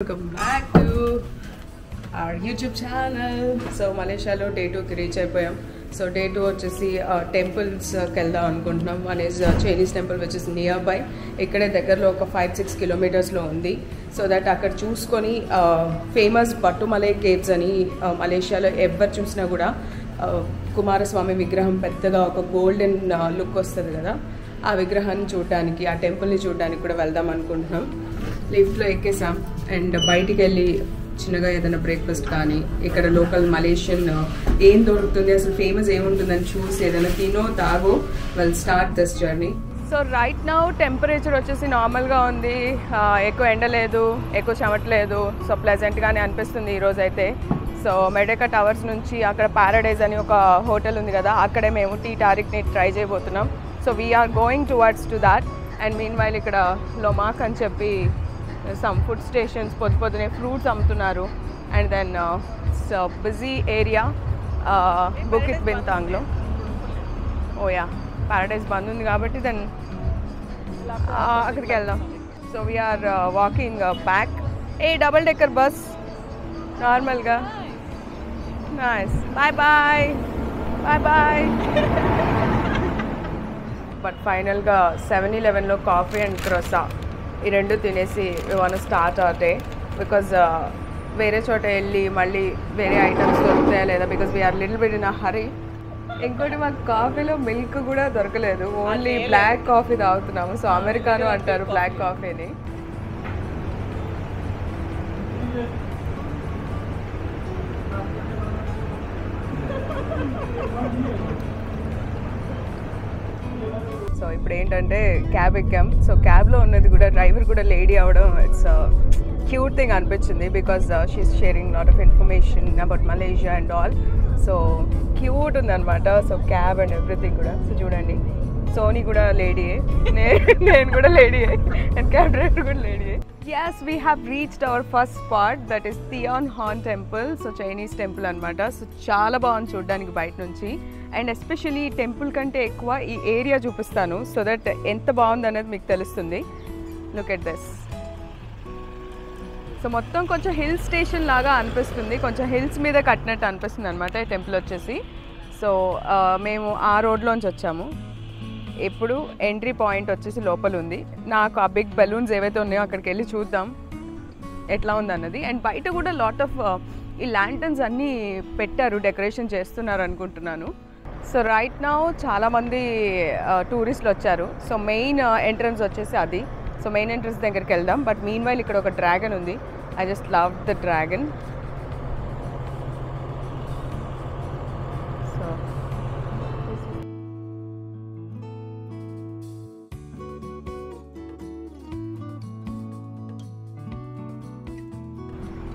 Welcome back to our YouTube channel. So Malaysia lo day 2 ki reach అయిపోయాం. So day 2 వచ్చేసి temples కి వెళ్దాం అనుకుంటున్నాం. One is Chinese temple which is nearby. ఇక్కడే దగ్గరలో ఒక 5-6 kilometers లో ఉంది. So that అక్కడ చూసుకొని ఫేమస్ బట్టుమలై కేవ్స్ అని మలేషియాలో ఎవరు చూసినా కూడా కుమారస్వామి విగ్రహం పెద్దగా ఒక గోల్డెన్ లుక్ వస్తుంది కదా, ఆ విగ్రహాన్ని చూడడానికి, ఆ టెంపుల్ని చూడడానికి కూడా వెళ్దాం అనుకుంటున్నాం. లిఫ్ట్లో ఎక్కేసాం అండ్ బయటికి వెళ్ళి చిన్నగా ఏదైనా బ్రేక్ఫాస్ట్ కానీ ఇక్కడ లోకల్ మలేషియన్ ఏం దొరుకుతుంది, అసలు ఫేమస్ ఏముంటుందని చూసి ఏదైనా తినో తాగో will start this journey. So right now temperature వచ్చేసి నార్మల్గా ఉంది, ఎక్కువ ఎండ లేదు, ఎక్కువ చెమటలేదు. సో ప్లెజెంట్గానే అనిపిస్తుంది ఈరోజు అయితే. సో మెడేకా టవర్స్ నుంచి అక్కడ ప్యారడైజ్ అని ఒక హోటల్ ఉంది కదా, అక్కడే మేము టీ టారిక్ని ట్రై చేయబోతున్నాం. So we're going towards to that. And meanwhile ఇక్కడ లోమాక్ అని చెప్పి సమ్ ఫుడ్ స్టేషన్స్ పొద్దునే ఫ్రూట్స్ అమ్ముతున్నారు. And then busy area Bukit బింతాంగ్లో. ఓయా ప్యారడైజ్ బంద్ ఉంది కాబట్టి దెన్ అక్కడికి వెళ్దాం. So we're walking back. Double decker bus నార్మల్గా. Nice. Bye bye bye bye. But ఫైనల్గా 7-Elevenలో కాఫీ అండ్ క్రోసా ఈ రెండు తినేసి we want to start our day. Because వేరే చోట వెళ్ళి మళ్ళీ వేరే ఐటమ్స్ దొరుకుతాయా లేదా, because we're little bit in a hurry. ఇంకోటి మాకు కాఫీలో మిల్క్ కూడా దొరకలేదు, ఓన్లీ బ్లాక్ కాఫీ తాగుతున్నాము. సో అమెరికానో అంటారు బ్లాక్ కాఫీని. సో ఇప్పుడు ఏంటంటే క్యాబ్ ఎక్కాం. సో క్యాబ్లో ఉన్నది కూడా డ్రైవర్ కూడా లేడీ అవ్వడం ఇట్స్ క్యూట్ థింగ్ అనిపించింది, because she is sharing lot of information about Malaysia and all. So cute ఉందన్నమాట. సో క్యాబ్ అండ్ ఎవ్రీథింగ్ కూడా. సో చూడండి, సోనీ కూడా లేడీయే, నేను కూడా లేడీయే, అండ్ క్యాబ్ డ్రైవర్ కూడా లేడీయే. Yes, we have reached our first spot, that is Theon Horn Temple. So Chinese temple అనమాట. So చాలా బాగుంది చూడడానికి బయట నుంచి. అండ్ ఎస్పెషల్లీ ఈ టెంపుల్ కంటే ఎక్కువ ఈ ఏరియా చూపిస్తాను, సో దట్ ఎంత బాగుంది అనేది మీకు తెలుస్తుంది. Look at this. సో మొత్తం కొంచెం హిల్ స్టేషన్ లాగా అనిపిస్తుంది, కొంచెం హిల్స్ మీద కట్టినట్టు అనిపిస్తుంది అనమాట ఈ టెంపుల్ వచ్చేసి. సో మేము ఆ రోడ్లోంచి వచ్చాము. ఇప్పుడు ఎంట్రీ పాయింట్ వచ్చేసి లోపల ఉంది. నాకు ఆ బిగ్ బెలూన్స్ ఏవైతే ఉన్నాయో అక్కడికి వెళ్ళి చూద్దాం ఎట్లా ఉంది అన్నది. అండ్ బయట కూడా లాట్ ఆఫ్ ఈ ల్యాంటర్న్స్ అన్నీ పెట్టారు, డెకరేషన్ చేస్తున్నారు అనుకుంటున్నాను. సో రైట్ నౌ చాలామంది టూరిస్టులు వచ్చారు. సో మెయిన్ ఎంట్రన్స్ వచ్చేసి అది. సో మెయిన్ ఎంట్రన్స్ దగ్గరికి వెళ్దాం. బట్ మీన్ వైల్ ఇక్కడ ఒక డ్రాగన్ ఉంది. I just love the dragon. So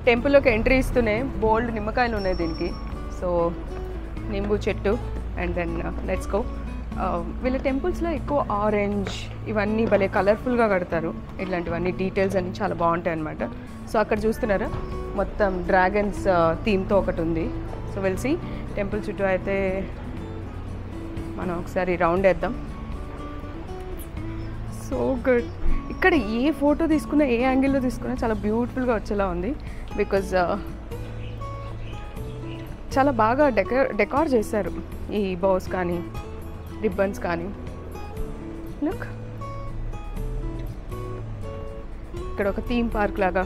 టెంపుల్లోకి ఎంట్రీ ఇస్తూనే బోల్డ్ నిమ్మకాయలు ఉన్నాయి దీనికి. సో నింబు చెట్టు. And then let's go. వీళ్ళ టెంపుల్స్లో ఎక్కువ ఆరెంజ్ ఇవన్నీ భలే కలర్ఫుల్గా కడతారు. ఇట్లాంటివన్నీ డీటెయిల్స్ అన్నీ చాలా బాగుంటాయి అన్నమాట. సో అక్కడ చూస్తున్నారా మొత్తం డ్రాగన్స్ థీమ్తో ఒకటి ఉంది. సో వెలిసి టెంపుల్ చుట్టూ అయితే మనం ఒకసారి రౌండ్ వేద్దాం. So good. ఇక్కడ ఏ ఫోటో తీసుకున్నా, ఏ యాంగిల్లో తీసుకున్నా చాలా బ్యూటిఫుల్గా వచ్చేలా ఉంది. బికాజ్ చాలా బాగా డెకార్ చేశారు ఈ బౌస్ కానీ రిబ్బన్స్ కానీ. లుక్, ఇక్కడ ఒక థీమ్ పార్క్ లాగా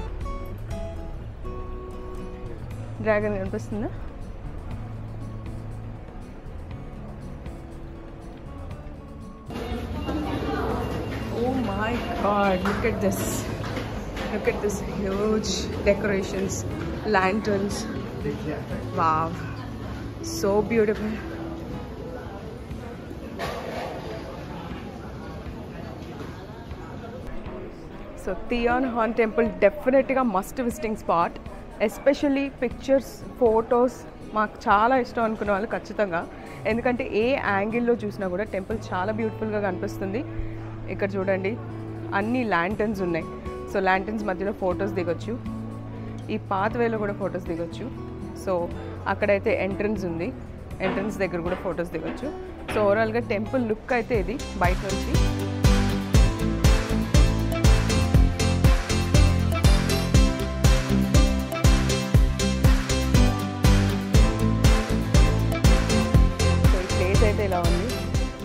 డ్రాగన్ కనిపిస్తుందా? Oh my God, look at this. Look at this huge decorations, lanterns. Wow, so beautiful. So Theon Horn Temple definitely must visiting spot. Especially pictures, photos మాకు చాలా ఇష్టం అనుకునే వాళ్ళు ఖచ్చితంగా. ఎందుకంటే ఏ యాంగిల్లో చూసినా కూడా టెంపుల్ చాలా బ్యూటిఫుల్గా కనిపిస్తుంది. ఇక్కడ చూడండి అన్ని ల్యాంటర్న్స్ ఉన్నాయి. సో ల్యాంటర్న్స్ మధ్యలో ఫొటోస్ దిగొచ్చు. ఈ పాత్వేలో కూడా ఫొటోస్ దిగొచ్చు. సో అక్కడైతే ఎంట్రన్స్ ఉంది, ఎంట్రన్స్ దగ్గర కూడా ఫొటోస్ దిగొచ్చు. సో ఓవరాల్గా టెంపుల్ లుక్ అయితే ఇది బయట నుంచి.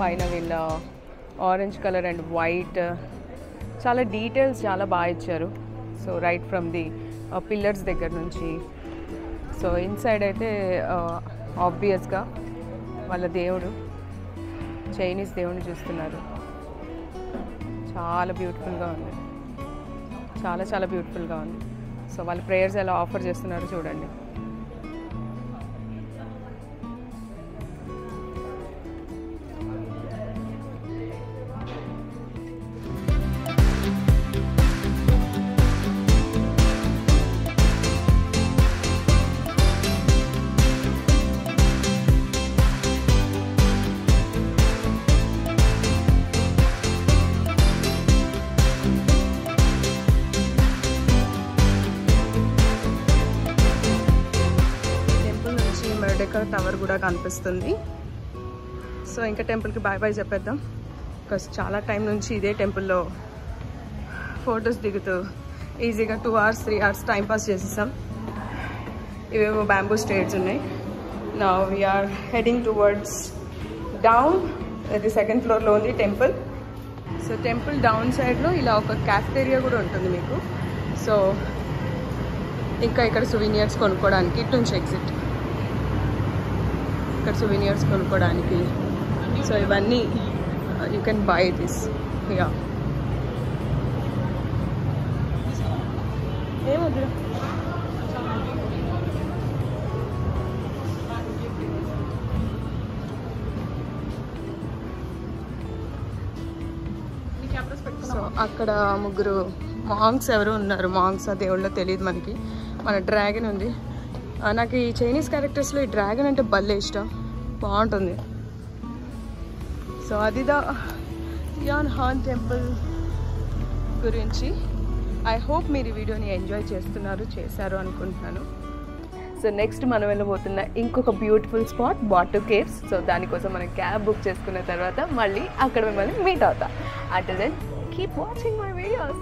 పైన వీళ్ళ ఆరెంజ్ కలర్ అండ్ వైట్ చాలా డీటెయిల్స్ చాలా బాగా ఇచ్చారు. So right from the pillars దగ్గర నుంచి. సో ఇన్సైడ్ అయితే ఆబ్వియస్గా వాళ్ళ దేవుడు చైనీస్ దేవుడిని చూస్తున్నారు. చాలా బ్యూటిఫుల్గా ఉంది, చాలా చాలా బ్యూటిఫుల్గా ఉంది. సో వాళ్ళ ప్రేయర్స్ ఎలా ఆఫర్ చేస్తున్నారు చూడండి. టవర్ కూడా కనిపిస్తుంది. సో ఇంకా టెంపుల్కి బాయ్ బాయ్ చెప్పేద్దాం. బికాస్ చాలా టైం నుంచి ఇదే టెంపుల్లో ఫొటోస్ దిగుతూ ఈజీగా 2 hours 3 hours టైం పాస్ చేసేసాం. ఇవేవో బ్యాంబూ స్టేట్స్ ఉన్నాయి. Now we're heading towards down. ఇది 2nd floorలో ఉంది టెంపుల్. సో టెంపుల్ డౌన్ సైడ్లో ఇలా ఒక క్యాఫ్టేరియా కూడా ఉంటుంది మీకు. సో ఇంకా ఇక్కడ సువీనియర్స్ కొనుక్కోవడానికి ఇటు నుంచి ఎగ్జిట్, ఇక్కడ సువీనియర్స్ కొనుక్కోవడానికి. సో ఇవన్నీ you can buy this. Yeah ఏమొద్దు. సో అక్కడ ముగ్గురు మాంగ్స్ ఎవరు ఉన్నారు. మాంగ్స్ ఆ దేవుళ్ళో తెలియదు మనకి. మన డ్రాగన్ ఉంది. నాకు ఈ చైనీస్ క్యారెక్టర్స్లో ఈ డ్రాగన్ అంటే భలే ఇష్టం, బాగుంటుంది. సో అది ద టియాన్ హాన్ టెంపుల్ గురించి. ఐ హోప్ మీరు ఈ వీడియోని ఎంజాయ్ చేశారు అనుకుంటున్నాను. సో నెక్స్ట్ మనం వెళ్ళబోతున్న ఇంకొక బ్యూటిఫుల్ స్పాట్ బాటు కేవ్స్. సో దానికోసం మనం క్యాబ్ బుక్ చేసుకున్న తర్వాత మళ్ళీ అక్కడ మిమ్మల్ని మీట్ అవుతా. అంటే then keep watching my videos.